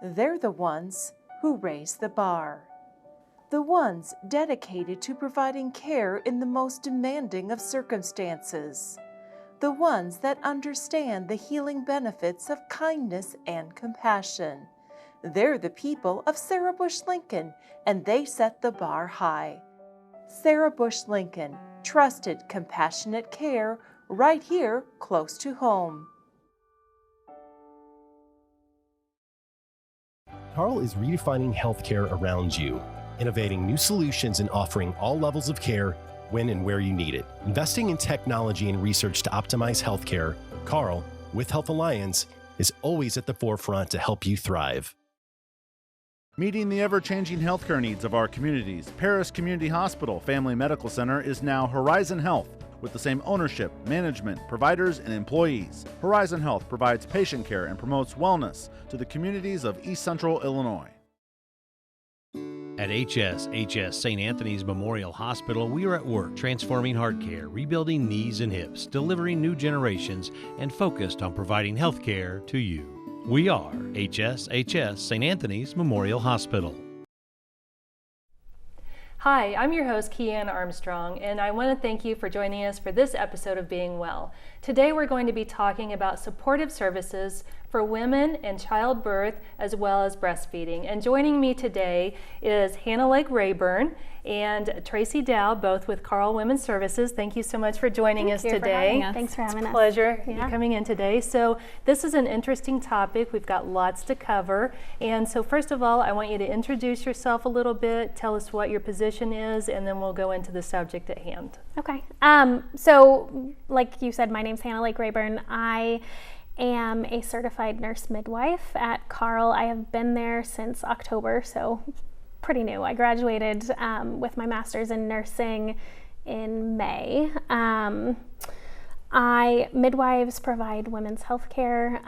They're the ones who raise the bar. The ones dedicated to providing care in the most demanding of circumstances. The ones that understand the healing benefits of kindness and compassion. They're the people of Sarah Bush Lincoln, and they set the bar high. Sarah Bush Lincoln, trusted, compassionate care right here close to home. Carle is redefining healthcare around you, innovating new solutions and offering all levels of care when and where you need it. Investing in technology and research to optimize healthcare, Carle, with Health Alliance, is always at the forefront to help you thrive. Meeting the ever-changing healthcare needs of our communities, Paris Community Hospital Family Medical Center is now Horizon Health, with the same ownership, management, providers, and employees. Horizon Health provides patient care and promotes wellness to the communities of East Central Illinois. At HSHS St. Anthony's Memorial Hospital, we are at work transforming heart care, rebuilding knees and hips, delivering new generations, and focused on providing health care to you. We are HSHS St. Anthony's Memorial Hospital. Hi, I'm your host, Keanne Armstrong, and I want to thank you for joining us for this episode of Being Well. Today we're going to be talking about supportive services for women in childbirth as well as breastfeeding. And joining me today is Hannah Lake-Rayburn and Traci Dow, both with Carle Women's Services. Thank you so much for joining us today. Thanks for having us. It's a pleasure you coming in today. So this is an interesting topic. We've got lots to cover. And so first of all, I want you to introduce yourself a little bit, tell us what your position is, and then we'll go into the subject at hand. Okay. So like you said, my name's Hannah Lake-Rayburn. I am a certified nurse midwife at Carle. I have been there since October, so pretty new. I graduated with my master's in nursing in May. Midwives provide women's health care.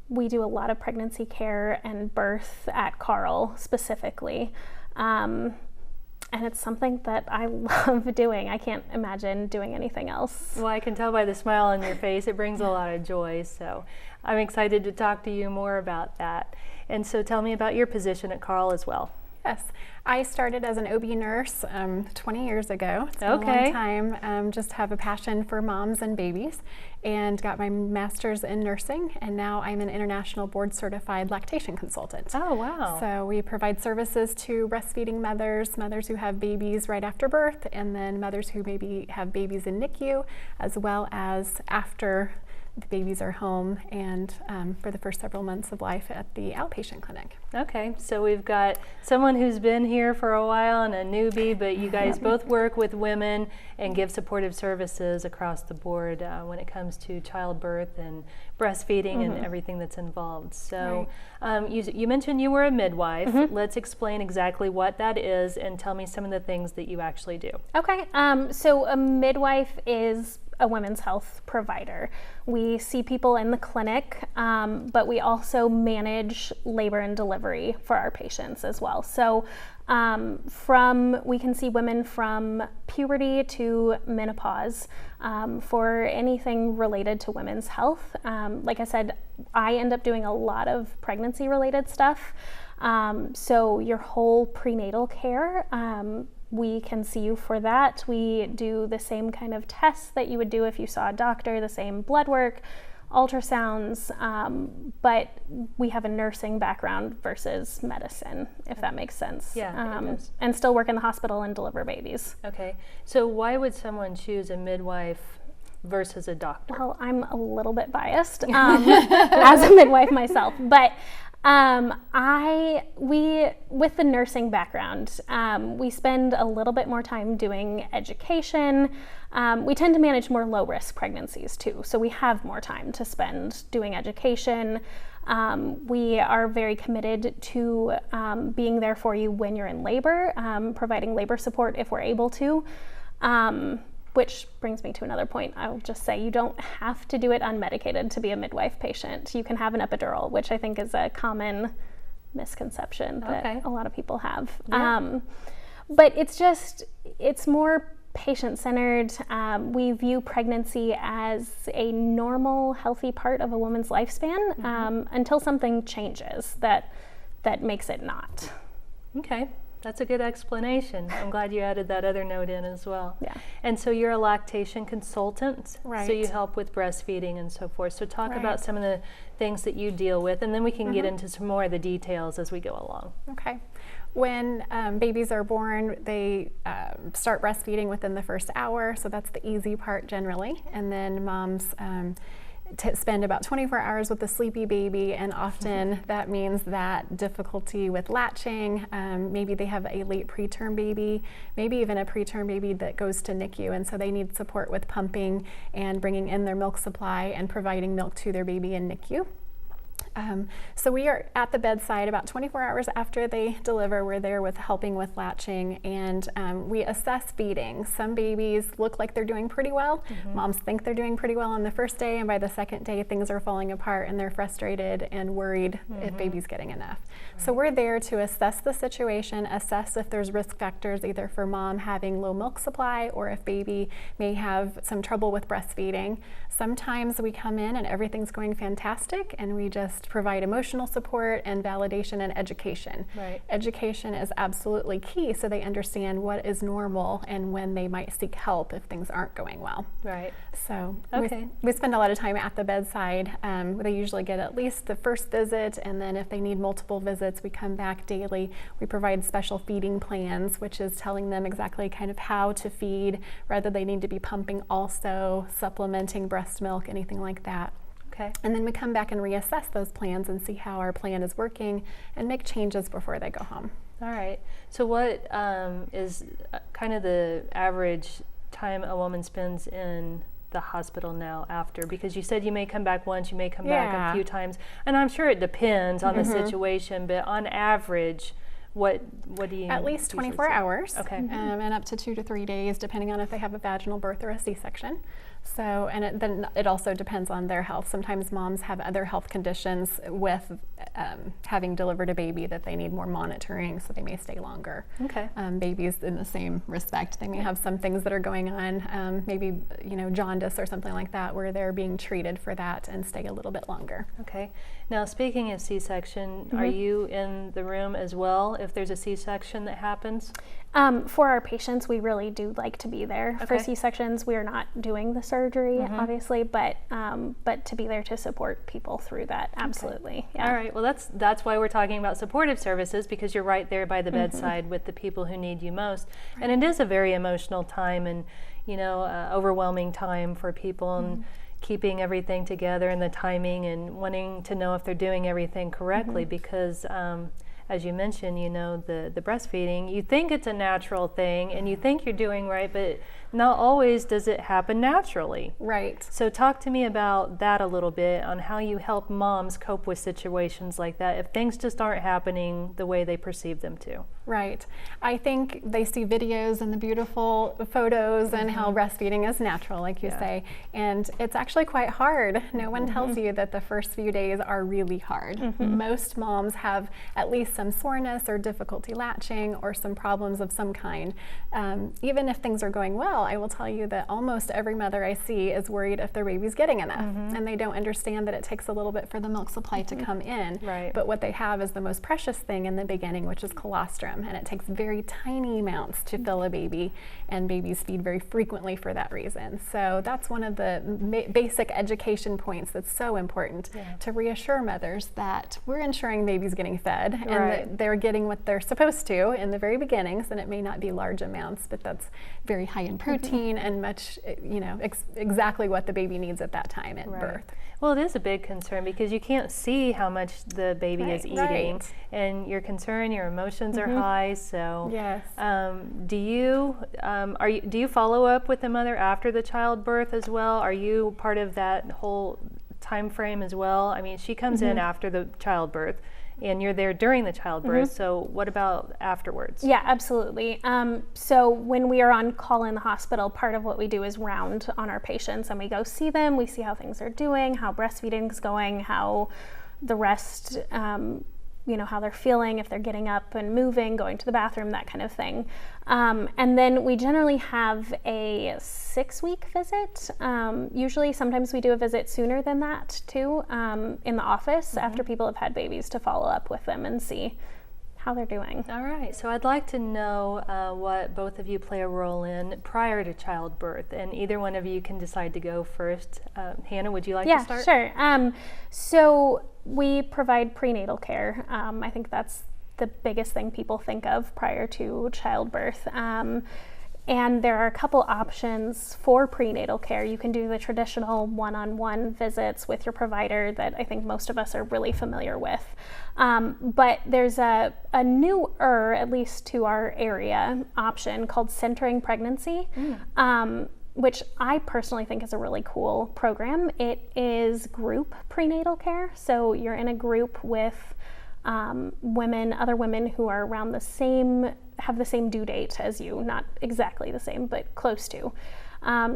We do a lot of pregnancy care and birth at Carle specifically. And it's something that I love doing. I can't imagine doing anything else. Well, I can tell by the smile on your face, it brings a lot of joy. So I'm excited to talk to you more about that. And so tell me about your position at Carle as well. Yes, I started as an OB nurse 20 years ago. It's been a long time. Just have a passion for moms and babies, and got my master's in nursing, and now I'm an international board certified lactation consultant. Oh, wow. So we provide services to breastfeeding mothers, mothers who have babies right after birth, and then mothers who maybe have babies in NICU, as well as after the babies are home and for the first several months of life at the outpatient clinic. Okay, so we've got someone who's been here for a while and a newbie, but you guys both work with women and give supportive services across the board when it comes to childbirth and breastfeeding and everything that's involved. So you mentioned you were a midwife. Let's explain exactly what that is and tell me some of the things that you actually do. Okay, so a midwife is a women's health provider. We see people in the clinic, but we also manage labor and delivery for our patients as well. So we can see women from puberty to menopause for anything related to women's health. Like I said, I end up doing a lot of pregnancy related stuff. So your whole prenatal care, we can see you for that. We do the same kind of tests that you would do if you saw a doctor, the same blood work, ultrasounds, but we have a nursing background versus medicine, if that makes sense. Yeah, it does. And still work in the hospital and deliver babies. Okay, so why would someone choose a midwife versus a doctor? Well, I'm a little bit biased as a midwife myself, but with the nursing background, we spend a little bit more time doing education. We tend to manage more low-risk pregnancies too, so we have more time to spend doing education. We are very committed to being there for you when you're in labor, providing labor support if we're able to. Which brings me to another point. I'll just say you don't have to do it unmedicated to be a midwife patient. You can have an epidural, which I think is a common misconception that a lot of people have. Yeah. But it's more patient-centered. We view pregnancy as a normal, healthy part of a woman's lifespan until something changes that that makes it not. Okay. That's a good explanation. I'm glad you added that other note in as well. Yeah. And so you're a lactation consultant, Right. so you help with breastfeeding and so forth. So talk Right. about some of the things that you deal with, and then we can get into some more of the details as we go along. Okay. When babies are born, they start breastfeeding within the first hour, so that's the easy part generally. And then moms spend about 24 hours with a sleepy baby, and often that means that difficulty with latching. Maybe they have a late preterm baby, maybe even a preterm baby that goes to NICU, and so they need support with pumping and bringing in their milk supply and providing milk to their baby in NICU. So we are at the bedside about 24 hours after they deliver. We're there with helping with latching, and we assess feeding. Some babies look like they're doing pretty well. Moms think they're doing pretty well on the first day, and by the second day things are falling apart and they're frustrated and worried if baby's getting enough. So we're there to assess the situation, assess if there's risk factors either for mom having low milk supply or if baby may have some trouble with breastfeeding. Sometimes we come in and everything's going fantastic, and we just provide emotional support and validation and education. Right. Education is absolutely key, so they understand what is normal and when they might seek help if things aren't going well. Right. So Okay. we spend a lot of time at the bedside. They usually get at least the first visit, and then if they need multiple visits, we come back daily. We provide special feeding plans, which is telling them exactly kind of how to feed, whether they need to be pumping also, supplementing breast milk, anything like that. Okay. And then we come back and reassess those plans and see how our plan is working and make changes before they go home. All right. So what is kind of the average time a woman spends in the hospital now after? Because you said you may come back once, you may come back a few times, and I'm sure it depends on the situation, but on average, what do you? At least 24 hours. Okay. And up to 2 to 3 days, depending on if they have a vaginal birth or a C-section. So, and then it also depends on their health. Sometimes moms have other health conditions with having delivered a baby that they need more monitoring, so they may stay longer. Okay. Babies in the same respect, they may have some things that are going on, maybe jaundice or something like that, where they're being treated for that and stay a little bit longer. Okay. Now, speaking of C-section, are you in the room as well if there's a C-section that happens? For our patients, we really do like to be there. For C-sections, we are not doing the surgery, obviously, but to be there to support people through that, absolutely. Yeah. All right. Well, that's why we're talking about supportive services, because you're right there by the bedside with the people who need you most, and it is a very emotional time and overwhelming time for people and keeping everything together and the timing and wanting to know if they're doing everything correctly because. As you mentioned, the breastfeeding, you think it's a natural thing and you think you're doing right, but not always does it happen naturally. Right. So talk to me about that a little bit on how you help moms cope with situations like that if things just aren't happening the way they perceive them to. Right. I think they see videos and the beautiful photos and how breastfeeding is natural, like you say, and it's actually quite hard. No one tells you that the first few days are really hard. Most moms have at least some soreness or difficulty latching or some problems of some kind. Even if things are going well, I will tell you that almost every mother I see is worried if their baby's getting enough, and they don't understand that it takes a little bit for the milk supply to come in. Right. But what they have is the most precious thing in the beginning, which is colostrum, and it takes very tiny amounts to fill a baby, and babies feed very frequently for that reason. So that's one of the basic education points that's so important to reassure mothers that we're ensuring baby's getting fed and that they're getting what they're supposed to in the very beginnings, and it may not be large amounts, but that's very high in protein and much, exactly what the baby needs at that time at birth. Well, it is a big concern because you can't see how much the baby is eating, and your concern, your emotions are high. So, do you follow up with the mother after the childbirth as well? Are you part of that whole time frame as well? I mean, she comes in after the childbirth, and you're there during the childbirth. So what about afterwards? Yeah, absolutely. So when we are on call in the hospital, part of what we do is round on our patients, and we go see them. We see how things are doing, how breastfeeding's going, how the rest how they're feeling, if they're getting up and moving, going to the bathroom, that kind of thing. And then we generally have a 6-week visit. Usually, sometimes we do a visit sooner than that too, in the office after people have had babies, to follow up with them and see how they're doing. All right, so I'd like to know what both of you play a role in prior to childbirth, and either one of you can decide to go first. Hannah, would you like to start? Yeah, sure. So we provide prenatal care. I think that's the biggest thing people think of prior to childbirth. And there are a couple options for prenatal care. You can do the traditional one-on-one visits with your provider that I think most of us are really familiar with. But there's a newer, at least to our area, option called Centering Pregnancy, which I personally think is a really cool program. It is group prenatal care. So you're in a group with other women who are around have the same due date as you, not exactly the same, but close to.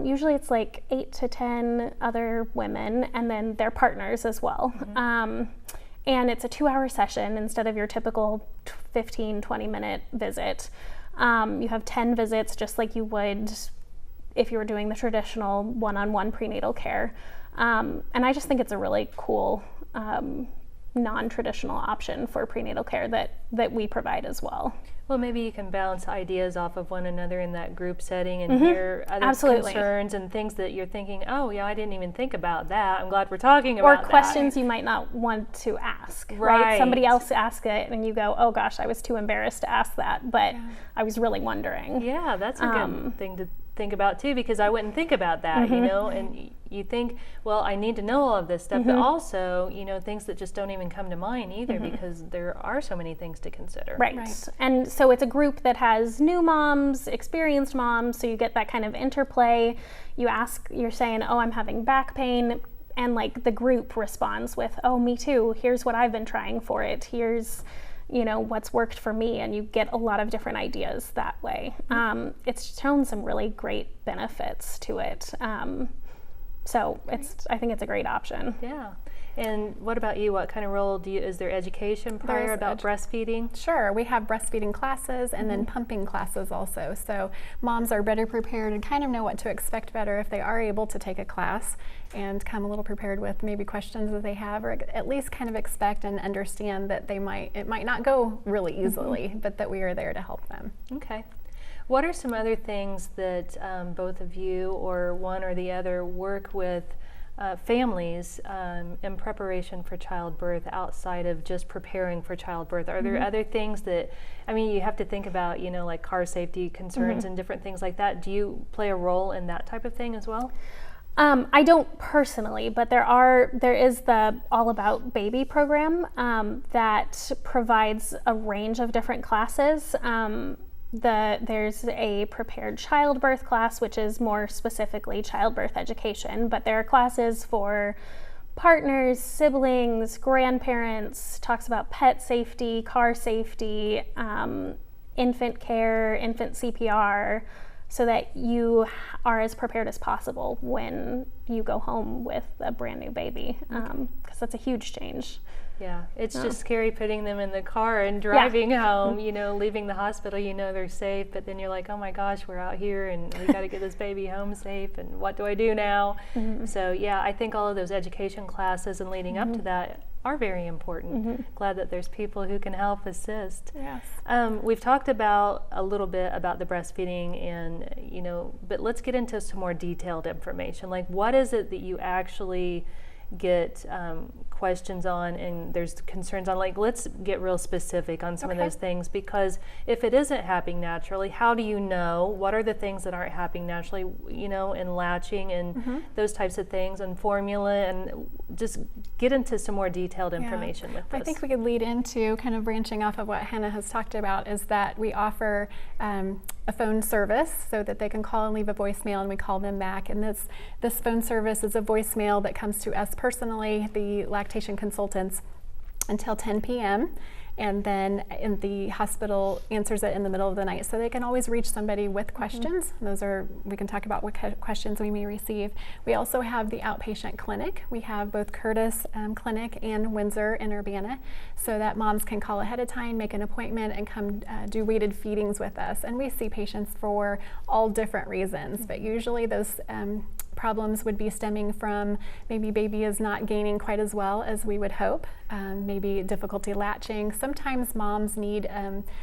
Usually it's like 8 to 10 other women and then their partners as well. And it's a 2-hour session instead of your typical 15, 20-minute visit. You have 10 visits just like you would if you were doing the traditional one-on-one prenatal care. And I just think it's a really cool non-traditional option for prenatal care that we provide as well. Well, maybe you can bounce ideas off of one another in that group setting and hear other concerns and things that you're thinking, oh, yeah, I didn't even think about that. I'm glad we're talking about that. Or questions you might not want to ask, right? Somebody else asked it and you go, oh gosh, I was too embarrassed to ask that, but I was really wondering. Yeah, that's a good thing to think about too, because I wouldn't think about that, and you think, well, I need to know all of this stuff, but also, things that just don't even come to mind either, because there are so many things to consider. Right. And so it's a group that has new moms, experienced moms, so you get that kind of interplay. You're saying, oh, I'm having back pain, and like the group responds with, oh, me too, here's what I've been trying for it, here's what's worked for me, and you get a lot of different ideas that way. It's shown some really great benefits to it. So I think it's a great option. Yeah. And what about you? What kind of role is there education prior about breastfeeding? Sure, we have breastfeeding classes and then pumping classes also. So moms are better prepared and kind of know what to expect better if they are able to take a class and come a little prepared with maybe questions that they have, or at least kind of expect and understand that it might not go really easily, but that we are there to help them. Okay. What are some other things that both of you or one or the other work with families in preparation for childbirth outside of just preparing for childbirth? Are there other things that, you have to think about, like car safety concerns and different things like that. Do you play a role in that type of thing as well? I don't personally, but there is the All About Baby program that provides a range of different classes. There's a prepared childbirth class, which is more specifically childbirth education, but there are classes for partners, siblings, grandparents, talks about pet safety, car safety, infant care, infant CPR, so that you are as prepared as possible when you go home with a brand new baby, because that's a huge change. Yeah, it's just scary putting them in the car and driving home, leaving the hospital, they're safe, but then you're like, oh my gosh, we're out here and we got to get this baby home safe, and what do I do now? So yeah, I think all of those education classes and leading up to that are very important. Glad that there's people who can help assist. Yes. We've talked a little bit about the breastfeeding, and but let's get into some more detailed information. Like, what is it that you actually get questions on and there's concerns on? Like, let's get real specific on some of those things, because if it isn't happening naturally, how do you know? What are the things that aren't happening naturally, in latching and those types of things, and formula, and just get into some more detailed information with this. I think we could lead into kind of branching off of what Hannah has talked about, is that we offer a phone service so that they can call and leave a voicemail, and we call them back. And this phone service is a voicemail that comes to us personally, the lactation consultants, until 10 p.m. and then in the hospital answers it in the middle of the night. So they can always reach somebody with questions. We can talk about what questions we may receive. We also have the outpatient clinic. We have both Curtis Clinic and Windsor in Urbana, so that moms can call ahead of time, make an appointment, and come do weighted feedings with us. And we see patients for all different reasons, but usually those problems would be stemming from maybe baby is not gaining quite as well as we would hope, maybe difficulty latching. Sometimes moms need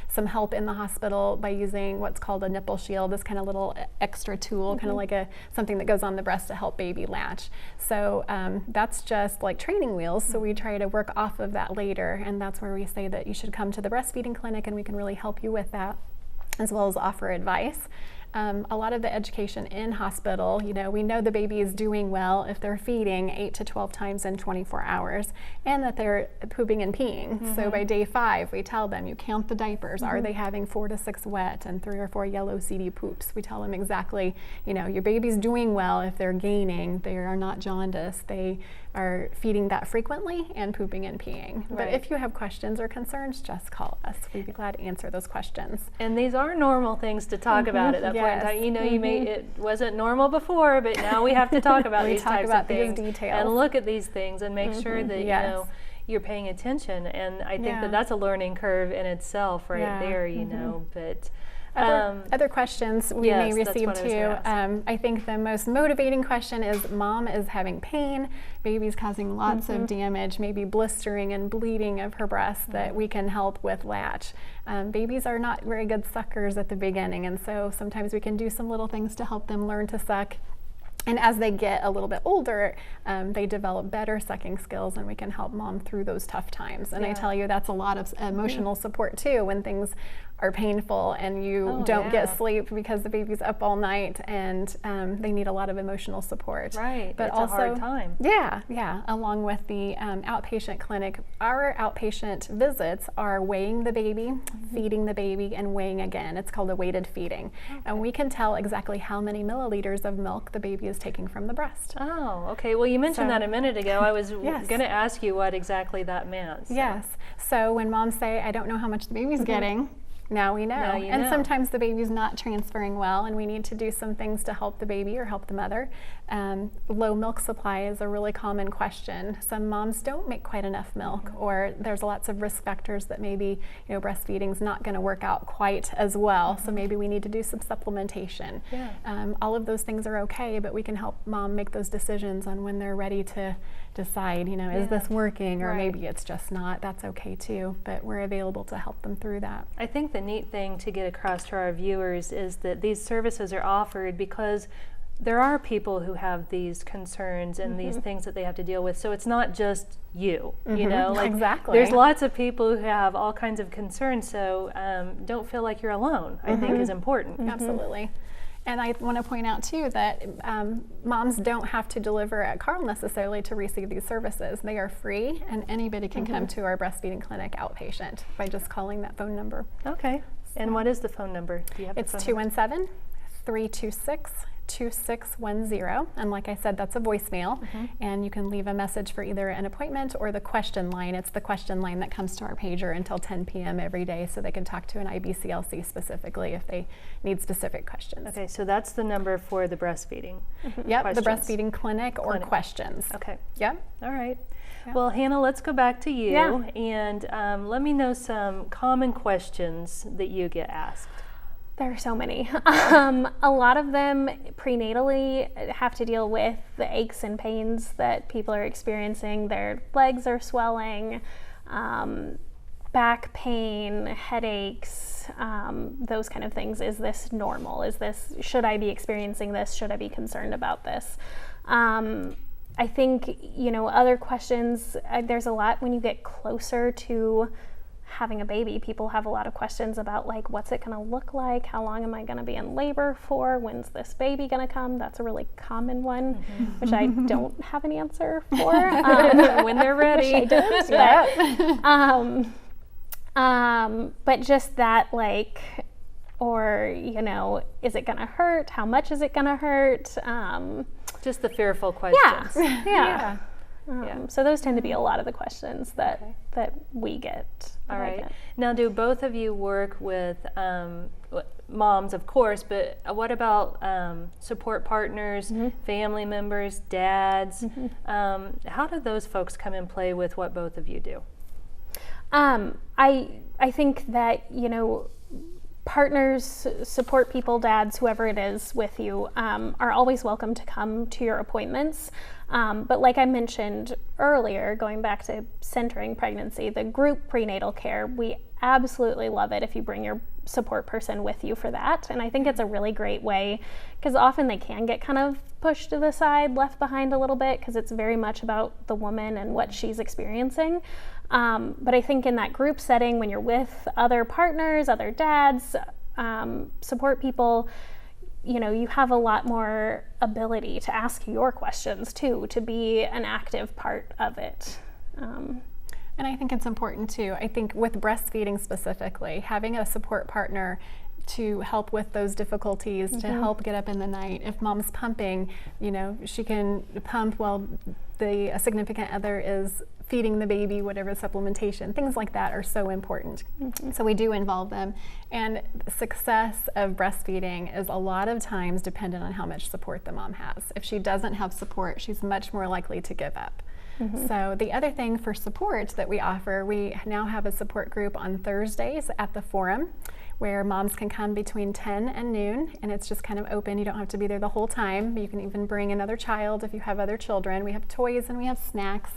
some help in the hospital by using what's called a nipple shield, this kind of little extra tool, kind of like something that goes on the breast to help baby latch. So that's just like training wheels, so we try to work off of that later, and that's where we say that you should come to the breastfeeding clinic and we can really help you with that, as well as offer advice. A lot of the education in hospital, we know the baby is doing well if they're feeding 8 to 12 times in 24 hours and that they're pooping and peeing. So by day 5, we tell them, you count the diapers. Are they having 4 to 6 wet and 3 or 4 yellow seedy poops? We tell them exactly, your baby's doing well if they're gaining. They are not jaundiced. They are feeding that frequently and pooping and peeing. But if you have questions or concerns, just call us. We'd be glad to answer those questions. And these are normal things to talk about at that point in time. It wasn't normal before, but now we have to talk about these types of things and look at these things and make sure that you're paying attention. And I think that that's a learning curve in itself there, but other questions we may receive too. I think the most motivating question is mom is having pain, baby's causing lots of damage, maybe blistering and bleeding of her breast that we can help with latch. Babies are not very good suckers at the beginning, and so sometimes we can do some little things to help them learn to suck. And as they get a little bit older, they develop better sucking skills, and we can help mom through those tough times. And I tell you, that's a lot of emotional support too, when things are painful and you don't get sleep because the baby's up all night, and they need a lot of emotional support. Right, but it's also a hard time. Yeah. Along with the outpatient clinic, our outpatient visits are weighing the baby, feeding the baby, and weighing again. It's called a weighted feeding, and we can tell exactly how many milliliters of milk the baby is taking from the breast. Oh, okay. Well, you mentioned that a minute ago. I was going to ask you what exactly that meant. Yes. So when moms say, I don't know how much the baby's getting, now we know. And sometimes the baby's not transferring well, and we need to do some things to help the baby or help the mother. Low milk supply is a really common question. Some moms don't make quite enough milk, or there's lots of risk factors that maybe breastfeeding's not going to work out quite as well. So maybe we need to do some supplementation. All of those things are okay, but we can help mom make those decisions on when they're ready to decide, is this working, or maybe it's just not. That's okay too, but we're available to help them through that. I think the neat thing to get across to our viewers is that these services are offered because there are people who have these concerns and these things that they have to deal with. So it's not just you, Exactly. There's lots of people who have all kinds of concerns. So don't feel like you're alone, I think is important. Absolutely. And I want to point out too that moms don't have to deliver at Carle necessarily to receive these services. They are free, and anybody can come to our breastfeeding clinic outpatient by just calling that phone number. Okay. And what is the phone number? Do you have It's 217-326-2610, and like I said, that's a voicemail, and you can leave a message for either an appointment or the question line. It's the question line that comes to our pager until 10 p.m. every day, so they can talk to an IBCLC specifically if they need specific questions. Okay, so that's the number for the breastfeeding. Yep, the breastfeeding clinic or questions. Okay. Yep. All right. Well, Hannah, let's go back to you and let me know some common questions that you get asked. There are so many. A lot of them prenatally have to deal with the aches and pains that people are experiencing. Their legs are swelling, back pain, headaches, those kind of things. Is this normal? Should I be experiencing this? Should I be concerned about this? I think, other questions, there's a lot when you get closer to having a baby. People have a lot of questions about what's it going to look like? How long am I going to be in labor for? When's this baby going to come? That's a really common one, which I don't have an answer for. When they're ready. I don't, but just that or, is it going to hurt? How much is it going to hurt? Just the fearful questions. Yeah. So those tend to be a lot of the questions that we get. All right. Now, do both of you work with moms, of course, but what about support partners, family members, dads? How do those folks come in play with what both of you do? I think that, partners, support people, dads, whoever it is with you, are always welcome to come to your appointments. But like I mentioned earlier, going back to centering pregnancy, the group prenatal care, we absolutely love it if you bring your support person with you for that. And I think it's a really great way, because often they can get kind of pushed to the side, left behind a little bit, because it's very much about the woman and what she's experiencing. But I think in that group setting, when you're with other partners, other dads, support people, you have a lot more ability to ask your questions too, to be an active part of it. And I think it's important too, I think with breastfeeding specifically, having a support partner to help with those difficulties, to help get up in the night. If mom's pumping, she can pump while a significant other is feeding the baby, whatever supplementation, things like that are so important. So we do involve them. And success of breastfeeding is a lot of times dependent on how much support the mom has. If she doesn't have support, she's much more likely to give up. So the other thing for support that we offer, we now have a support group on Thursdays at the Forum, where moms can come between 10 and noon, and it's just kind of open. You don't have to be there the whole time. You can even bring another child if you have other children. We have toys and we have snacks.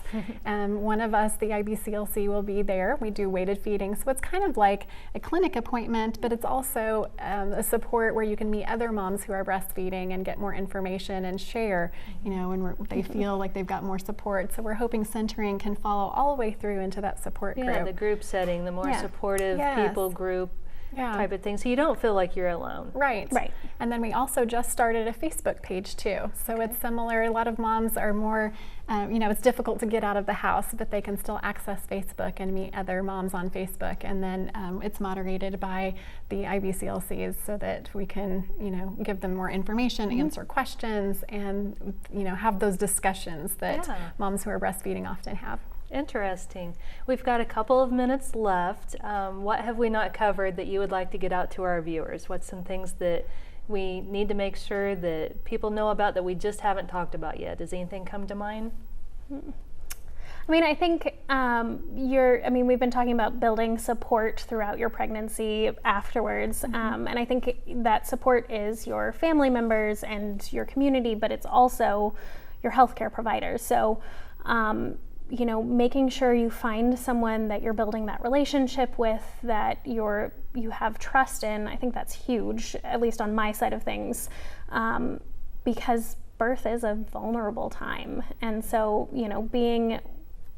One of us, the IBCLC, will be there. We do weighted feeding, so it's kind of like a clinic appointment, but it's also a support where you can meet other moms who are breastfeeding and get more information and share, when they feel like they've got more support. So we're hoping centering can follow all the way through into that support group. Yeah, the group setting, the more supportive people group. Type of thing, so you don't feel like you're alone. Right. And then we also just started a Facebook page too, so it's similar. A lot of moms are more, it's difficult to get out of the house, but they can still access Facebook and meet other moms on Facebook, and then it's moderated by the IBCLCs so that we can, give them more information, answer questions, and, have those discussions that moms who are breastfeeding often have. Interesting. We've got a couple of minutes left. What have we not covered that you would like to get out to our viewers? What's some things that we need to make sure that people know about that we just haven't talked about yet? Does anything come to mind? I think we've been talking about building support throughout your pregnancy afterwards. And I think that support is your family members and your community, but it's also your healthcare providers. So, making sure you find someone that you're building that relationship with, that you have trust in. I think that's huge, at least on my side of things, because birth is a vulnerable time. And so,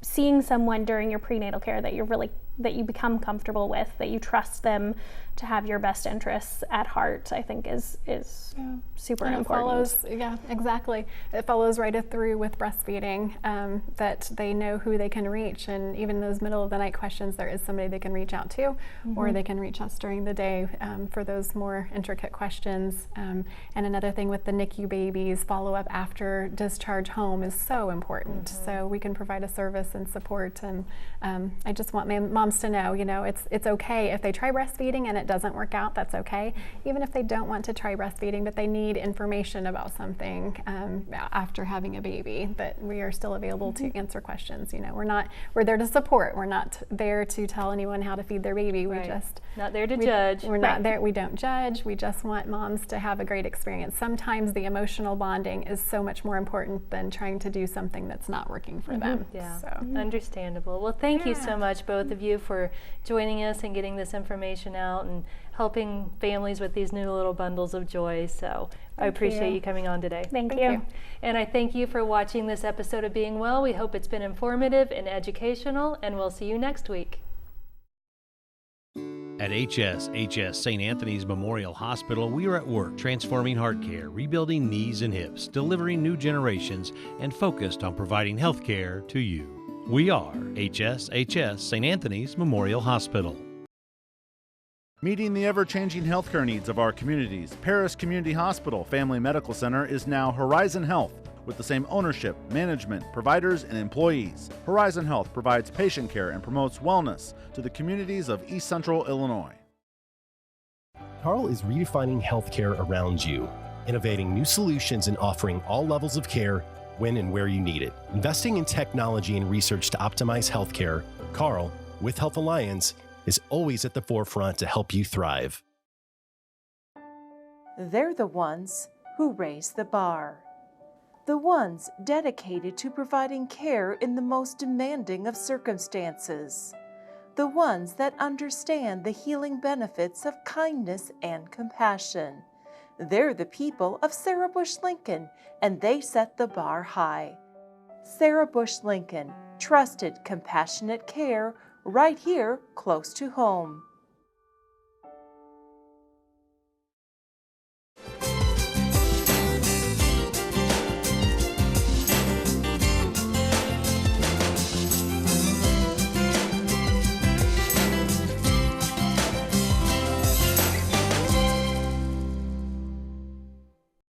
seeing someone during your prenatal care that you become comfortable with, that you trust them to have your best interests at heart, I think is super important. Follows, exactly. It follows right through with breastfeeding, that they know who they can reach, and even those middle of the night questions, there is somebody they can reach out to, or they can reach us during the day for those more intricate questions. And another thing with the NICU babies, follow up after discharge home is so important. So we can provide a service and support, and I just want moms to know, it's okay if they try breastfeeding and it doesn't work out. That's okay. Even if they don't want to try breastfeeding, but they need information about something after having a baby, that we are still available to answer questions. We're there to support. We're not there to tell anyone how to feed their baby. We just not there to judge. We're not there. We don't judge. We just want moms to have a great experience. Sometimes the emotional bonding is so much more important than trying to do something that's not working for them. Yeah, understandable. Well, thank you so much, both of you, for joining us and getting this information out and helping families with these new little bundles of joy. So I appreciate you coming on today. Thank you. And I thank you for watching this episode of Being Well. We hope it's been informative and educational, and we'll see you next week. At HS St. Anthony's Memorial Hospital, we are at work transforming heart care, rebuilding knees and hips, delivering new generations, and focused on providing health care to you. We are HS St. Anthony's Memorial Hospital. Meeting the ever-changing healthcare needs of our communities, Paris Community Hospital Family Medical Center is now Horizon Health, with the same ownership, management, providers, and employees. Horizon Health provides patient care and promotes wellness to the communities of East Central Illinois. Carle is redefining healthcare around you, innovating new solutions and offering all levels of care when and where you need it. Investing in technology and research to optimize healthcare, Carle, with Health Alliance, is always at the forefront to help you thrive. They're the ones who raise the bar. The ones dedicated to providing care in the most demanding of circumstances. The ones that understand the healing benefits of kindness and compassion. They're the people of Sarah Bush Lincoln, and they set the bar high. Sarah Bush Lincoln, trusted, compassionate care right here close to home.